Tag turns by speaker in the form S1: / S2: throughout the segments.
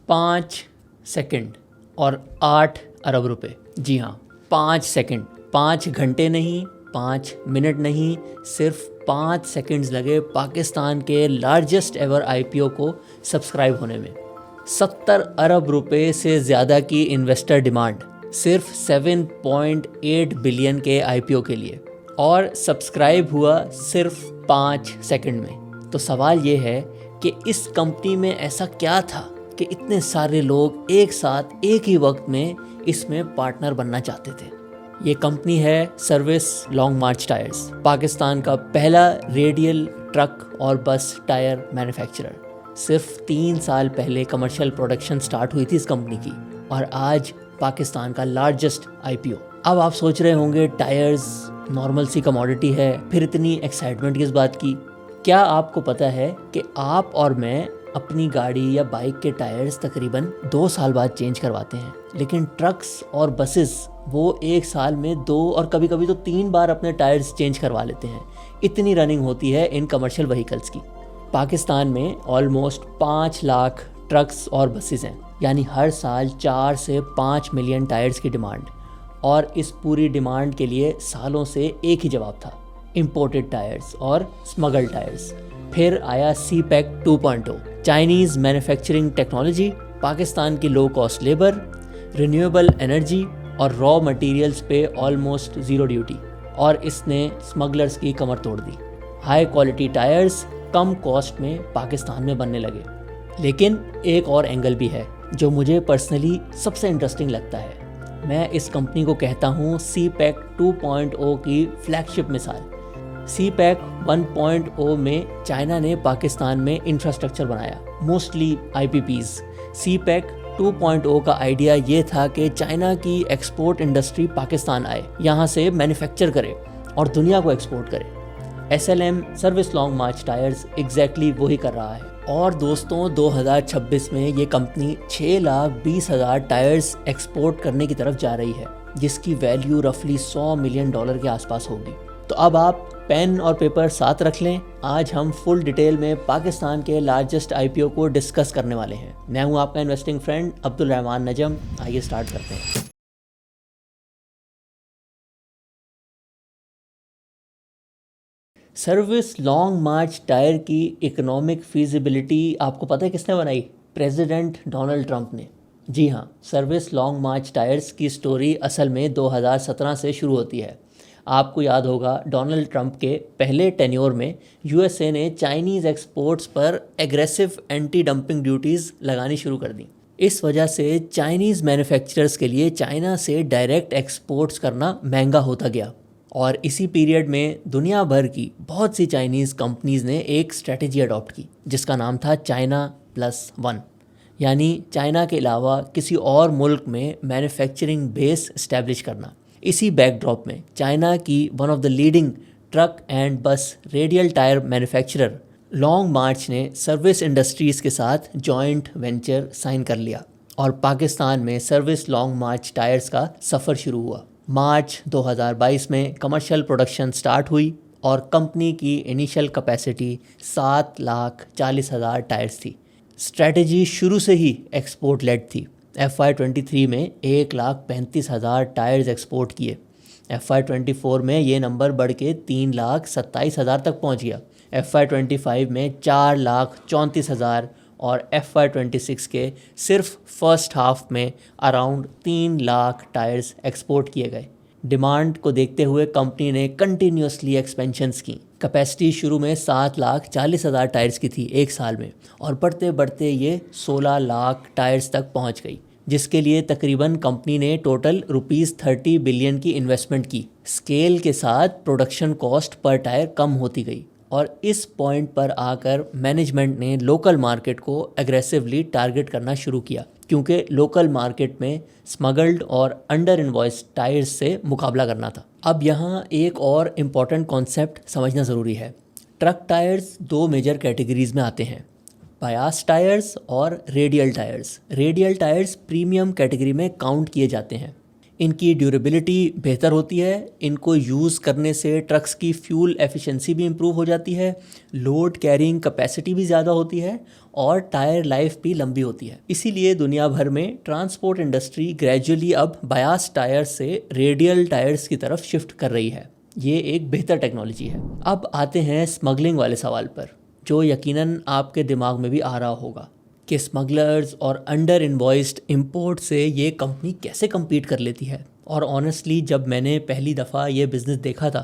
S1: 5 second और 8 अरब रुपए। जी हाँ, 5 सेकंड, 5 घंटे नहीं, 5 मिनट नहीं, सिर्फ 5 सेकंड्स लगे पाकिस्तान के लार्जेस्ट एवर आईपीओ को सब्सक्राइब होने में। 70 अरब रुपए से ज़्यादा की इन्वेस्टर डिमांड सिर्फ 7.8 बिलियन के आईपीओ के लिए, और सब्सक्राइब हुआ सिर्फ 5 सेकंड में। तो सवाल ये है कि इस कंपनी में ऐसा क्या था कि इतने सारे लोग एक साथ एक ही वक्त में इसमें पार्टनर बनना चाहते थे। ये कंपनी है सर्विस लॉन्ग मार्च टायर्स, पाकिस्तान का पहला रेडियल ट्रक और बस टायर मैन्युफैक्चरर। सिर्फ 3 साल पहले कमर्शियल प्रोडक्शन स्टार्ट हुई थी इस कंपनी की, और आज पाकिस्तान का लार्जेस्ट आईपीओ। अब आप सोच रहे होंगे टायर्स नॉर्मल सी कमोडिटी है, फिर इतनी एक्साइटमेंट किस बात की? क्या आपको पता है कि आप और मैं अपनी गाड़ी या बाइक के टायर्स तकरीबन 2 साल बाद चेंज करवाते हैं, लेकिन ट्रक्स और बसेस वो 1 साल में 2 और कभी कभी तो 3 बार अपने टायर्स चेंज करवा लेते हैं। इतनी रनिंग होती है इन कमर्शियल व्हीकल्स की। पाकिस्तान में ऑलमोस्ट 5 लाख ट्रक्स और बसेस हैं, यानी हर साल 4 से 5 मिलियन टायर्स की डिमांड। और इस पूरी डिमांड के लिए सालों से एक ही जवाब था, इम्पोर्टेड टायर्स और स्मगल्ड टायर्स। फिर आया CPEC 2.0, Chinese manufacturing technology, Pakistan की low cost labour, renewable energy और रॉ मटेरियल्स पे ऑलमोस्ट ज़ीरो ड्यूटी, और इसने स्मगलर्स की कमर तोड़ दी। हाई क्वालिटी टायर्स कम कॉस्ट में पाकिस्तान में बनने लगे। लेकिन एक और एंगल भी है जो मुझे पर्सनली सबसे इंटरेस्टिंग लगता है। मैं इस कंपनी को कहता हूँ CPEC 2.0 की फ्लैगशिप मिसाल। CPEC 1.0 में चाइना ने पाकिस्तान में इंफ्रास्ट्रक्चर बनाया, मोस्टली IPPs। CPEC 2.0 का आइडिया ये था कि चाइना की एक्सपोर्ट इंडस्ट्री पाकिस्तान आए, यहाँ से मैन्युफैक्चर करे और दुनिया को एक्सपोर्ट करे। SLM सर्विस लॉन्ग मार्च टायर्स एग्जैक्टली वही कर रहा है। और दोस्तों 2026 में ये कंपनी 6,20,000 टायर्स एक्सपोर्ट करने की तरफ जा रही है, जिसकी वैल्यू रफली $100 मिलियन के आसपास होगी। तो अब आप पेन और पेपर साथ रख लें, आज हम फुल डिटेल में पाकिस्तान के लार्जेस्ट आईपीओ को डिस्कस करने वाले हैं। मैं हूं आपका इन्वेस्टिंग फ्रेंड अब्दुल रहमान नजम। आइए स्टार्ट करते हैं। सर्विस लॉन्ग मार्च टायर की इकोनॉमिक फीजिबिलिटी आपको पता है किसने बनाई? प्रेसिडेंट डोनाल्ड ट्रंप ने। जी हाँ, सर्विस लॉन्ग मार्च टायर्स की स्टोरी असल में 2017 से शुरू होती है। आपको याद होगा डोनाल्ड ट्रंप के पहले टेन्योर में USA ने चाइनीज़ एक्सपोर्ट्स पर एग्रेसिव एंटी डंपिंग ड्यूटीज़ लगानी शुरू कर दी। इस वजह से चाइनीज़ मैन्युफैक्चरर्स के लिए चाइना से डायरेक्ट एक्सपोर्ट्स करना महंगा होता गया। और इसी पीरियड में दुनिया भर की बहुत सी चाइनीज़ कंपनीज़ ने एक स्ट्रेटजी अडॉप्ट की जिसका नाम था China+1, यानी चाइना के अलावा किसी और मुल्क में मैन्युफैक्चरिंग बेस इस्टेब्लिश करना। इसी बैकड्रॉप में चाइना की one of the leading truck and बस रेडियल टायर मैन्युफैक्चरर लॉन्ग मार्च ने सर्विस इंडस्ट्रीज़ के साथ जॉइंट वेंचर साइन कर लिया और पाकिस्तान में सर्विस लॉन्ग मार्च टायर्स का सफ़र शुरू हुआ। मार्च 2022 में कमर्शियल प्रोडक्शन स्टार्ट हुई और कंपनी की इनिशियल कैपेसिटी 7,40,000 टायर्स थी। स्ट्रेटजी शुरू से ही एक्सपोर्ट लेड थी। FY23 में 1,35,000 टायर्स एक्सपोर्ट किए। FY24 में ये नंबर बढ़ के 3,27,000 तक पहुंच गया। FY25 में 4,34,000 और FY26 के सिर्फ फर्स्ट हाफ में अराउंड 3 लाख टायर्स एक्सपोर्ट किए गए। डिमांड को देखते हुए कंपनी ने कंटिन्यूसली एक्सपेंशंस की। कैपेसिटी शुरू में 7,40,000 टायर्स की थी एक साल में, और बढ़ते बढ़ते ये 16 लाख टायर्स तक पहुंच गई, जिसके लिए तकरीबन कंपनी ने टोटल ₹30 बिलियन की इन्वेस्टमेंट की। स्केल के साथ प्रोडक्शन कॉस्ट पर टायर कम होती गई और इस पॉइंट पर आकर मैनेजमेंट ने लोकल मार्केट को एग्रेसिवली टारगेट करना शुरू किया, क्योंकि लोकल मार्केट में स्मगल्ड और अंडर इनवॉइस टायर्स से मुकाबला करना था। अब यहाँ एक और इम्पॉर्टेंट कॉन्सेप्ट समझना ज़रूरी है। ट्रक टायर्स 2 मेजर कैटेगरीज में आते हैं, बायास टायर्स और radial tyres. Radial tyres premium category में काउंट किए जाते हैं। इनकी ड्यूरेबिलिटी बेहतर होती है, इनको यूज़ करने से ट्रक्स की फ्यूल एफिशिएंसी भी इम्प्रूव हो जाती है, लोड कैरिंग कैपेसिटी भी ज़्यादा होती है और टायर लाइफ भी लंबी होती है। इसीलिए दुनिया भर में ट्रांसपोर्ट इंडस्ट्री ग्रेजुअली अब बायास टायर्स से रेडियल टायर्स की तरफ शिफ्ट कर रही है। ये एक बेहतर टेक्नोलॉजी है। अब आते हैं स्मगलिंग वाले सवाल पर, जो यकीनन आपके दिमाग में भी आ रहा होगा कि स्मगलर्स और अंडर इन्वॉइस्ड इंपोर्ट से ये कंपनी कैसे compete कर लेती है। और ऑनेस्टली जब मैंने पहली दफ़ा ये बिज़नेस देखा था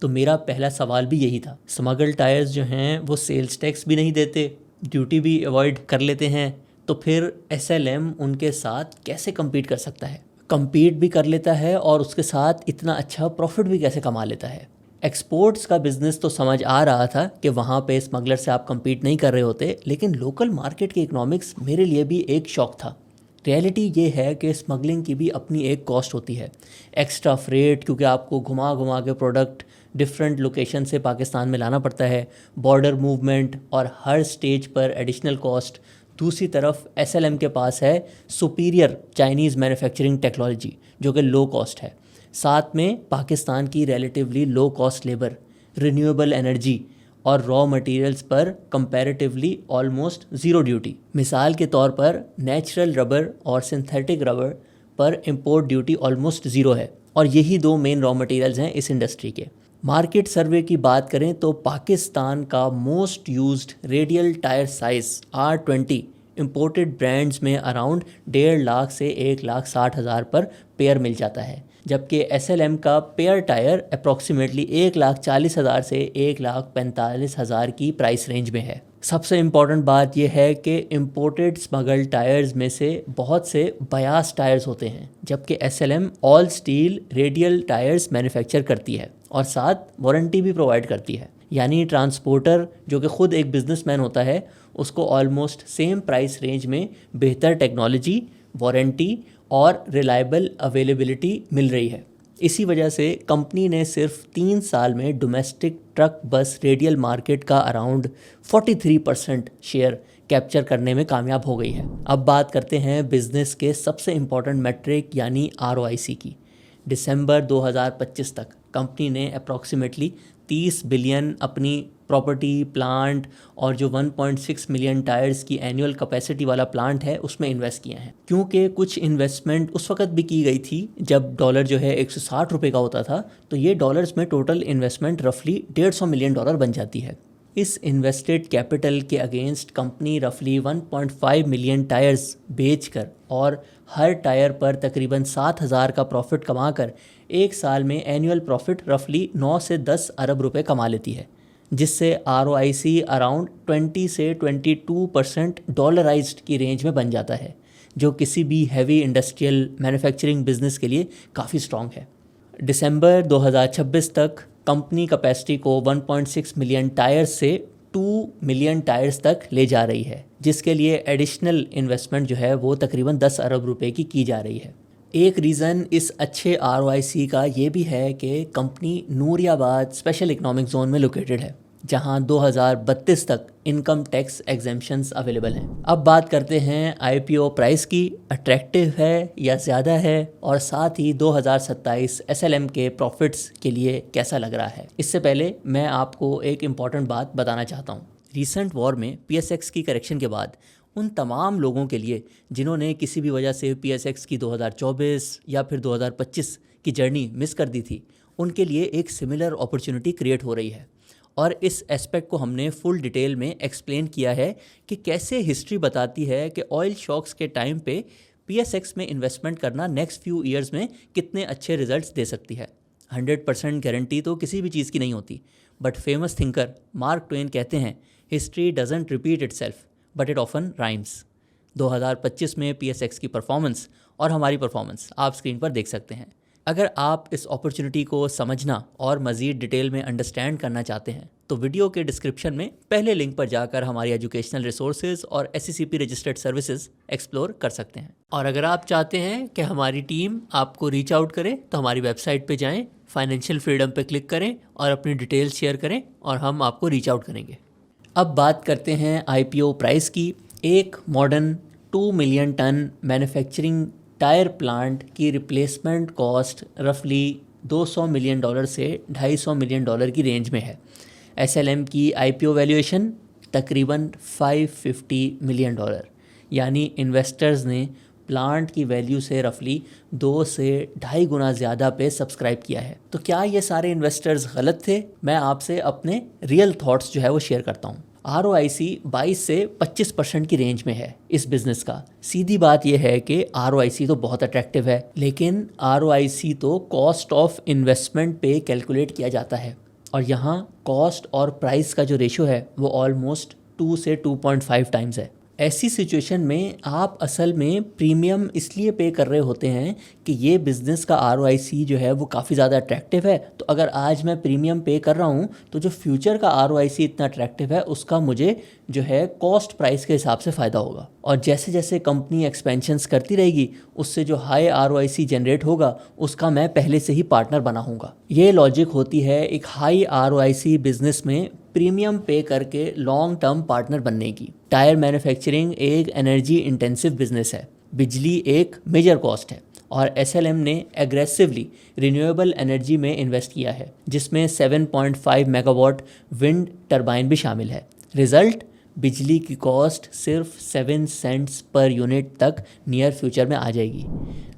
S1: तो मेरा पहला सवाल भी यही था। स्मगल टायर्स जो हैं वो सेल्स टैक्स भी नहीं देते, ड्यूटी भी अवॉइड कर लेते हैं, तो फिर SLM उनके साथ कैसे compete कर सकता है, compete भी कर लेता है और उसके साथ इतना अच्छा प्रॉफिट भी कैसे कमा लेता है। एक्सपोर्ट्स का बिज़नेस तो समझ आ रहा था कि वहाँ पे स्मगलर से आप compete नहीं कर रहे होते, लेकिन लोकल मार्केट के इकोनॉमिक्स मेरे लिए भी एक शॉक था। रियलिटी ये है कि स्मगलिंग की भी अपनी एक कॉस्ट होती है, एक्स्ट्रा फ्रेट, क्योंकि आपको घुमा घुमा के प्रोडक्ट डिफरेंट लोकेशन से पाकिस्तान में लाना पड़ता है, बॉर्डर मूवमेंट और हर स्टेज पर एडिशनल कॉस्ट। दूसरी तरफ SLM के पास है सुपीरियर चाइनीज़ मैन्युफैक्चरिंग टेक्नोलॉजी जो कि लो कॉस्ट है, साथ में पाकिस्तान की relatively low cost labour, renewable energy और रॉ मटेरियल्स पर कंपैरेटिवली ऑलमोस्ट ज़ीरो ड्यूटी। मिसाल के तौर पर नेचुरल रबर और सिंथेटिक रबर पर इंपोर्ट ड्यूटी ऑलमोस्ट ज़ीरो है, और यही दो मेन रॉ मटेरियल्स हैं इस इंडस्ट्री के। मार्केट सर्वे की बात करें तो पाकिस्तान का most used radial tyre size R20 imported brands में अराउंड 1.5 लाख से 1,60,000 पर पेयर मिल जाता है, जबकि SLM का पेयर टायर अप्रॉक्सीमेटली 1,40,000 से 1,45,000 की प्राइस रेंज में है। सबसे इम्पॉर्टेंट बात यह है कि इंपोर्टेड स्मगल टायर्स में से बहुत से बायास टायर्स होते हैं, जबकि SLM all steel radial tyres manufacture करती है और साथ वारंटी भी प्रोवाइड करती है। यानी ट्रांसपोर्टर जो कि ख़ुद एक बिजनेसमैन होता है, उसको ऑलमोस्ट सेम प्राइस रेंज में बेहतर टेक्नोलॉजी, वारंटी और रिलायबल अवेलेबिलिटी मिल रही है। इसी वजह से कंपनी ने सिर्फ 3 साल में domestic truck bus radial market का अराउंड 43% शेयर कैप्चर करने में कामयाब हो गई है। अब बात करते हैं बिजनेस के सबसे इम्पॉर्टेंट मैट्रिक यानी ROIC की। दिसंबर 2025 तक कंपनी ने अप्रॉक्सीमेटली 30 बिलियन अपनी प्रॉपर्टी, प्लांट और जो 1.6 मिलियन टायर्स की एनुअल कैपेसिटी वाला प्लांट है उसमें इन्वेस्ट किए हैं। क्योंकि कुछ इन्वेस्टमेंट उस वक्त भी की गई थी जब डॉलर जो है 160 रुपये का होता था, तो ये डॉलर्स में टोटल इन्वेस्टमेंट रफली $150 मिलियन बन जाती है। इस इन्वेस्टेड कैपिटल के अगेंस्ट कंपनी रफली 1.5 मिलियन टायर्स बेचकर और हर टायर पर तकरीबन 7,000 का प्रॉफिट कमाकर एक साल में एनुअल प्रॉफिट रफली 9 से 10 अरब रुपए कमा लेती है, जिससे ROIC अराउंड 20 से 22% डॉलराइज्ड की रेंज में बन जाता है, जो किसी भी हैवी इंडस्ट्रियल मैन्युफैक्चरिंग बिजनेस के लिए काफ़ी स्ट्रॉन्ग है। दिसंबर 2026 तक कंपनी कैपेसिटी को 1.6 मिलियन टायर्स से 2 मिलियन टायर्स तक ले जा रही है, जिसके लिए एडिशनल इन्वेस्टमेंट जो है वो तकरीबन 10 अरब रुपए की जा रही है। एक रीज़न इस अच्छे ROIC का ये भी है कि company Nooriabad special economic zone में लोकेटेड है, जहां 2032 तक इनकम टैक्स एग्जेम्पशंस अवेलेबल हैं। अब बात करते हैं IPO प्राइस की, अट्रैक्टिव है या ज़्यादा है, और साथ ही 2027 SLM के प्रॉफिट्स के लिए कैसा लग रहा है। इससे पहले मैं आपको एक इम्पॉर्टेंट बात बताना चाहता हूँ। रीसेंट वॉर में PSX की करेक्शन के बाद उन तमाम लोगों के लिए जिन्होंने किसी भी वजह से PSX की 2024 या फिर 2025 की जर्नी मिस कर दी थी, उनके लिए एक सिमिलर अपॉर्चुनिटी क्रिएट हो रही है। और इस एस्पेक्ट को हमने फुल डिटेल में एक्सप्लेन किया है कि कैसे हिस्ट्री बताती है कि ऑयल शॉक्स के टाइम पे PSX में इन्वेस्टमेंट करना नेक्स्ट फ्यू ईयर्स में कितने अच्छे रिजल्ट्स दे सकती है। 100% गारंटी तो किसी भी चीज़ की नहीं होती, but famous thinker mark Twain कहते हैं, history doesn't repeat itself but it often rhymes. 2025 में PSX की परफॉर्मेंस और हमारी परफॉर्मेंस आप स्क्रीन पर देख सकते हैं। अगर आप इस अपॉर्चुनिटी को समझना और मज़ीद डिटेल में अंडरस्टैंड करना चाहते हैं तो वीडियो के डिस्क्रिप्शन में पहले लिंक पर जाकर हमारी एजुकेशनल रिसोर्सेज और SCCP रजिस्टर्ड सर्विसेज एक्सप्लोर कर सकते हैं। और अगर आप चाहते हैं कि हमारी टीम आपको रीच आउट करे तो हमारी वेबसाइट पे जाएं, फाइनेंशियल फ्रीडम पे क्लिक करें और अपनी डिटेल्स शेयर करें और हम आपको रीच आउट करेंगे। अब बात करते हैं IPO प्राइस की। एक modern 2 million ton manufacturing tyre plant की रिप्लेसमेंट कॉस्ट रफली $200 मिलियन से $250 मिलियन की रेंज में है। SLM की IPO वैल्यूएशन तकरीबन $550 मिलियन, यानी इन्वेस्टर्स ने प्लांट की वैल्यू से रफली 2 से 2.5 गुना ज़्यादा पे सब्सक्राइब किया है। तो क्या ये सारे इन्वेस्टर्स गलत थे? मैं आपसे अपने रियल थॉट्स जो है वो शेयर करता हूँ। ROIC 22 से 25% की रेंज में है इस बिज़नेस का। सीधी बात यह है कि ROIC तो बहुत अट्रैक्टिव है, लेकिन ROIC तो कॉस्ट ऑफ इन्वेस्टमेंट पे कैलकुलेट किया जाता है, और यहाँ कॉस्ट और प्राइस का जो रेशो है वो ऑलमोस्ट 2 से 2.5 टाइम्स है। ऐसी सिचुएशन में आप असल में प्रीमियम इसलिए पे कर रहे होते हैं कि ये बिज़नेस का ROIC जो है वो काफ़ी ज़्यादा अट्रैक्टिव है। तो अगर आज मैं प्रीमियम पे कर रहा हूँ तो जो फ्यूचर का ROIC इतना अट्रैक्टिव है उसका मुझे जो है कॉस्ट प्राइस के हिसाब से फ़ायदा होगा। और जैसे जैसे कंपनी एक्सपेंशंस करती रहेगी उससे जो हाई ROIC जनरेट होगा उसका मैं पहले से ही पार्टनर बना हूँगा। ये लॉजिक होती है एक हाई ROIC बिज़नेस में प्रीमियम पे करके लॉन्ग टर्म पार्टनर बनने की। टायर मैन्युफैक्चरिंग एक एनर्जी इंटेंसिव बिजनेस है, बिजली एक मेजर कॉस्ट है, और SLM ने एग्रेसिवली रिन्यूएबल एनर्जी में इन्वेस्ट किया है, जिसमें 7.5 मेगावाट विंड टरबाइन भी शामिल है। रिजल्ट, बिजली की कॉस्ट सिर्फ 7 सेंट्स पर यूनिट तक नियर फ्यूचर में आ जाएगी।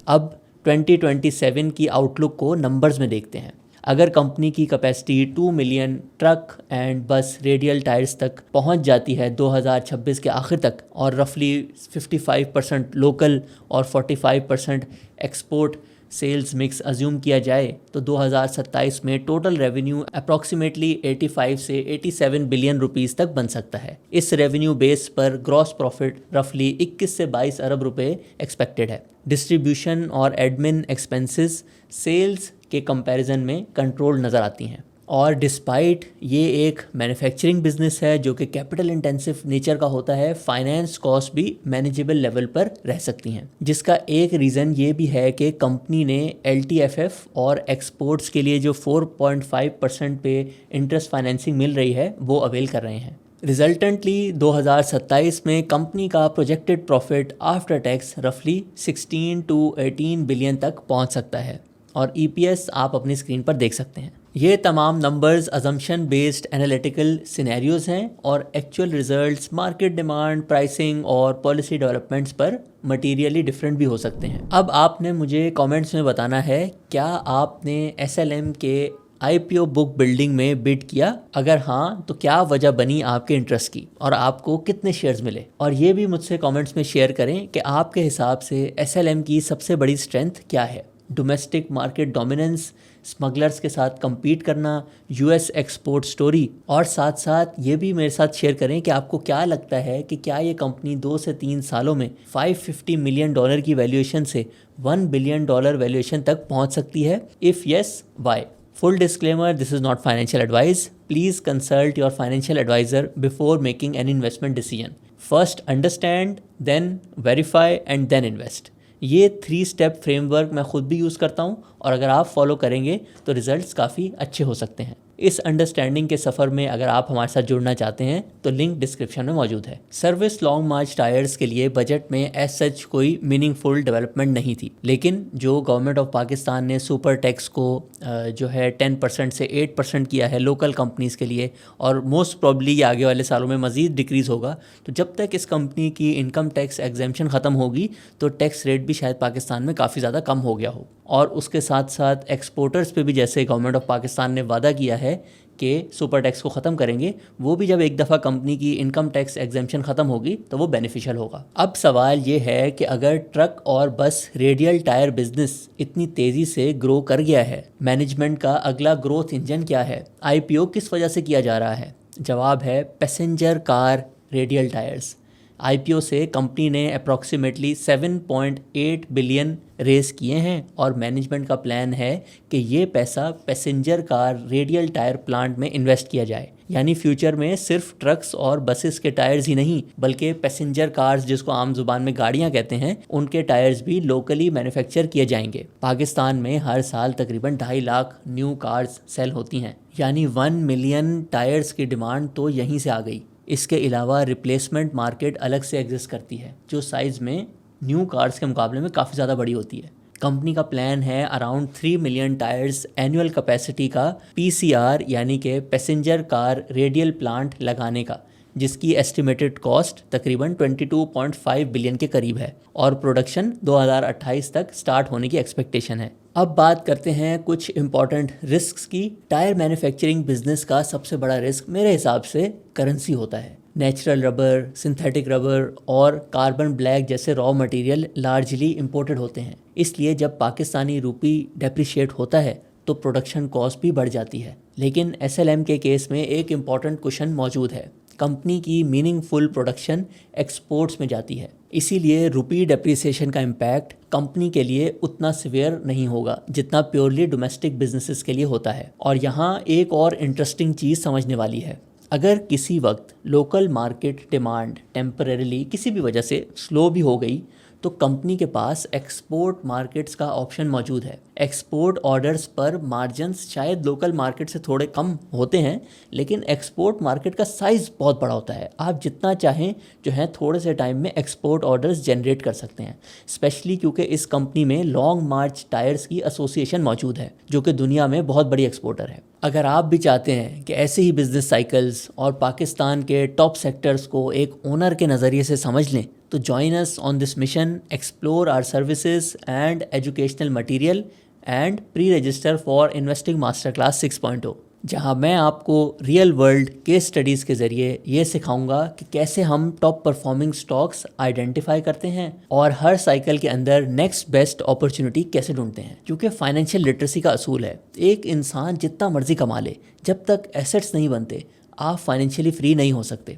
S1: अब 2027 की आउटलुक को नंबर्स में देखते हैं। अगर कंपनी की कैपेसिटी 2 मिलियन ट्रक एंड बस रेडियल टायर्स तक पहुंच जाती है 2026 के आखिर तक, और रफली 55% लोकल और 45% एक्सपोर्ट सेल्स मिक्स अज्यूम किया जाए, तो 2027 में टोटल रेवेन्यू अप्रॉक्सीमेटली 85 से 87 बिलियन रुपीस तक बन सकता है। इस रेवेन्यू बेस पर ग्रॉस प्रॉफिट रफली 21 से 22 अरब रुपए एक्सपेक्टेड है। डिस्ट्रीब्यूशन और एडमिन एक्सपेंसेस सेल्स के कंपैरिजन में कंट्रोल नज़र आती हैं। और डिस्पाइट ये एक मैन्युफैक्चरिंग बिजनेस है जो कि कैपिटल इंटेंसिव नेचर का होता है, फाइनेंस कॉस्ट भी मैनेजेबल लेवल पर रह सकती हैं, जिसका एक रीज़न ये भी है कि कंपनी ने LTFF और एक्सपोर्ट्स के लिए जो 4.5% पे इंटरेस्ट फाइनेंसिंग मिल रही है वो अवेल कर रहे हैं। रिजल्टेंटली 2027 में कंपनी का प्रोजेक्टेड प्रॉफिट आफ्टर टैक्स रफली 16 to 18 बिलियन तक पहुंच सकता है, और EPS आप अपनी स्क्रीन पर देख सकते हैं। ये तमाम numbers assumption based analytical scenarios हैं, और actual results market demand, pricing और पॉलिसी डेवलपमेंट्स पर मटीरियली डिफरेंट भी हो सकते हैं। अब आपने मुझे कमेंट्स में बताना है, क्या आपने SLM के IPO बुक बिल्डिंग में बिड किया? अगर हाँ, तो क्या वजह बनी आपके इंटरेस्ट की, और आपको कितने शेयर्स मिले? और ये भी मुझसे कमेंट्स में शेयर करें कि आपके हिसाब से SLM की सबसे बड़ी स्ट्रेंथ क्या है। डोमेस्टिक मार्केट डोमिनेंस, स्मगलर्स के साथ compete करना, US एक्सपोर्ट स्टोरी, और साथ साथ ये भी मेरे साथ शेयर करें कि आपको क्या लगता है कि क्या ये कंपनी 2 से 3 सालों में $550 मिलियन की वैल्यूएशन से $1 बिलियन वैल्यूएशन तक पहुंच सकती है? If yes, why? Full disclaimer, this is not financial advice. Please consult your financial advisor before making any investment decision. First understand, then verify and then invest. ये 3 step framework मैं खुद भी use करता हूँ, और अगर आप फॉलो करेंगे तो रिजल्ट्स काफ़ी अच्छे हो सकते हैं। इस अंडरस्टैंडिंग के सफ़र में अगर आप हमारे साथ जुड़ना चाहते हैं तो लिंक डिस्क्रिप्शन में मौजूद है। सर्विस लॉन्ग मार्च टायर्स के लिए बजट में एज सच कोई मीनिंगफुल डेवलपमेंट नहीं थी, लेकिन जो गवर्नमेंट ऑफ पाकिस्तान ने सुपर टैक्स को जो है 10% से 8% किया है लोकल कंपनीज़ के लिए, और मोस्ट प्रॉब्ली ये आगे वाले सालों में मज़ीद डिक्रीज़ होगा, तो जब तक इस कंपनी की इनकम टैक्स एग्जेम्पशन ख़त्म होगी तो टैक्स रेट भी शायद पाकिस्तान में काफ़ी ज़्यादा कम हो गया हो। और उसके साथ साथ एक्सपोर्टर्स पे भी जैसे गवर्नमेंट ऑफ पाकिस्तान ने वादा किया है कि सुपर टैक्स को ख़त्म करेंगे, वो भी जब एक दफ़ा कंपनी की इनकम टैक्स एग्जेम्पशन ख़त्म होगी तो वो बेनिफिशियल होगा। अब सवाल ये है कि अगर ट्रक और बस रेडियल टायर बिजनेस इतनी तेज़ी से ग्रो कर गया है, मैनेजमेंट का अगला ग्रोथ इंजन क्या है? IPO किस वजह से किया जा रहा है? जवाब है passenger car radial tyres. IPO से कंपनी ने अप्रॉक्सीमेटली 7.8 बिलियन रेस किए हैं, और मैनेजमेंट का प्लान है कि ये पैसा passenger car radial tyre plant में इन्वेस्ट किया जाए, यानी फ्यूचर में सिर्फ ट्रक्स और बसेस के टायर्स ही नहीं बल्कि पैसेंजर कार्स, जिसको आम जुबान में गाड़ियां कहते हैं, उनके टायर्स भी लोकली मैन्युफैक्चर किए जाएंगे। पाकिस्तान में हर साल तकरीबन 2.5 लाख न्यू कार्स सेल होती हैं, यानी 1 मिलियन टायर्स की डिमांड तो यहीं से आ गई। इसके अलावा रिप्लेसमेंट मार्केट अलग से एग्जिस्ट करती है, जो साइज़ में न्यू कार्स के मुकाबले में काफ़ी ज़्यादा बड़ी होती है। कंपनी का प्लान है around 3 million tyres annual capacity का पीसीआर यानी कि पैसेंजर कार रेडियल प्लांट लगाने का, जिसकी एस्टिमेटेड कॉस्ट तकरीबन 22.5 बिलियन के करीब है और प्रोडक्शन 2028 तक स्टार्ट होने की एक्सपेक्टेशन है। अब बात करते हैं कुछ इंपॉर्टेंट रिस्क्स की। टायर मैन्युफैक्चरिंग बिजनेस का सबसे बड़ा रिस्क मेरे हिसाब से करेंसी होता है। नेचुरल रबर, सिंथेटिक रबर और कार्बन ब्लैक जैसे रॉ मटेरियल लार्जली इंपोर्टेड होते हैं, इसलिए जब पाकिस्तानी रूपी डेप्रिशिएट होता है तो प्रोडक्शन कॉस्ट भी बढ़ जाती है। लेकिन एसएलएम के केस में एक इम्पॉर्टेंट क्वेश्चन मौजूद है। कंपनी की मीनिंगफुल प्रोडक्शन एक्सपोर्ट्स में जाती है, इसीलिए रुपी डेप्रिसिएशन का इम्पैक्ट कंपनी के लिए उतना सिवियर नहीं होगा जितना प्योरली डोमेस्टिक बिजनेसेस के लिए होता है। और यहाँ एक और इंटरेस्टिंग चीज़ समझने वाली है। अगर किसी वक्त लोकल मार्केट डिमांड टेम्परेरीली किसी भी वजह से स्लो भी हो गई तो कंपनी के पास एक्सपोर्ट मार्केट्स का ऑप्शन मौजूद है। एक्सपोर्ट ऑर्डर्स पर मार्जिन्स शायद लोकल मार्केट से थोड़े कम होते हैं, लेकिन एक्सपोर्ट मार्केट का साइज़ बहुत बड़ा होता है। आप जितना चाहें जो है थोड़े से टाइम में एक्सपोर्ट ऑर्डर्स जनरेट कर सकते हैं, स्पेशली क्योंकि इस कंपनी में लॉन्ग मार्च टायर्स की एसोसिएशन मौजूद है जो कि दुनिया में बहुत बड़ी एक्सपोर्टर है। अगर आप भी चाहते हैं कि ऐसे ही बिजनेस साइकिल्स और पाकिस्तान के टॉप सेक्टर्स को एक ओनर के नज़रिए से समझ लें तो join us on this mission, explore our services and educational material and pre register for investing master class 6.0, जहां मैं आपको रियल वर्ल्ड केस स्टडीज़ के ज़रिए ये सिखाऊंगा कि कैसे हम टॉप परफॉर्मिंग स्टॉक्स आइडेंटिफाई करते हैं और हर साइकिल के अंदर नेक्स्ट बेस्ट अपॉर्चुनिटी कैसे ढूंढते हैं। क्योंकि फाइनेंशियल लिटरेसी का असूल है, एक इंसान जितना मर्जी कमा ले, जब तक एसेट्स नहीं बनते आप फाइनेंशियली फ्री नहीं हो सकते।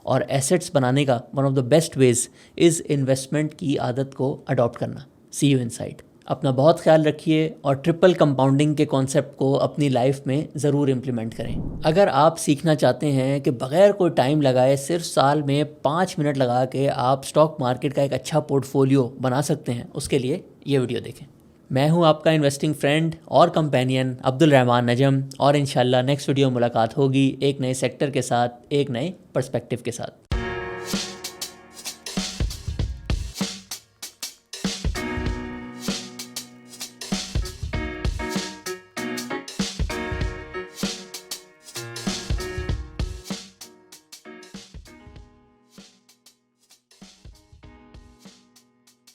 S1: और एसेट्स बनाने का one of the best veg is investment की आदत को अडॉप्ट करना। सी यू इनसाइड। अपना बहुत ख्याल रखिए और ट्रिपल कंपाउंडिंग के कॉन्सेप्ट को अपनी लाइफ में ज़रूर इम्प्लीमेंट करें। अगर आप सीखना चाहते हैं कि बग़ैर कोई टाइम लगाए सिर्फ साल में 5 मिनट लगा के आप स्टॉक मार्केट का एक अच्छा पोर्टफोलियो बना सकते हैं, उसके लिए ये वीडियो देखें। मैं हूं आपका इन्वेस्टिंग फ्रेंड और कंपेनियन अब्दुल रहमान नजम, और इंशाल्लाह नेक्स्ट वीडियो मुलाकात होगी एक नए सेक्टर के साथ, एक नए पर्सपेक्टिव के साथ।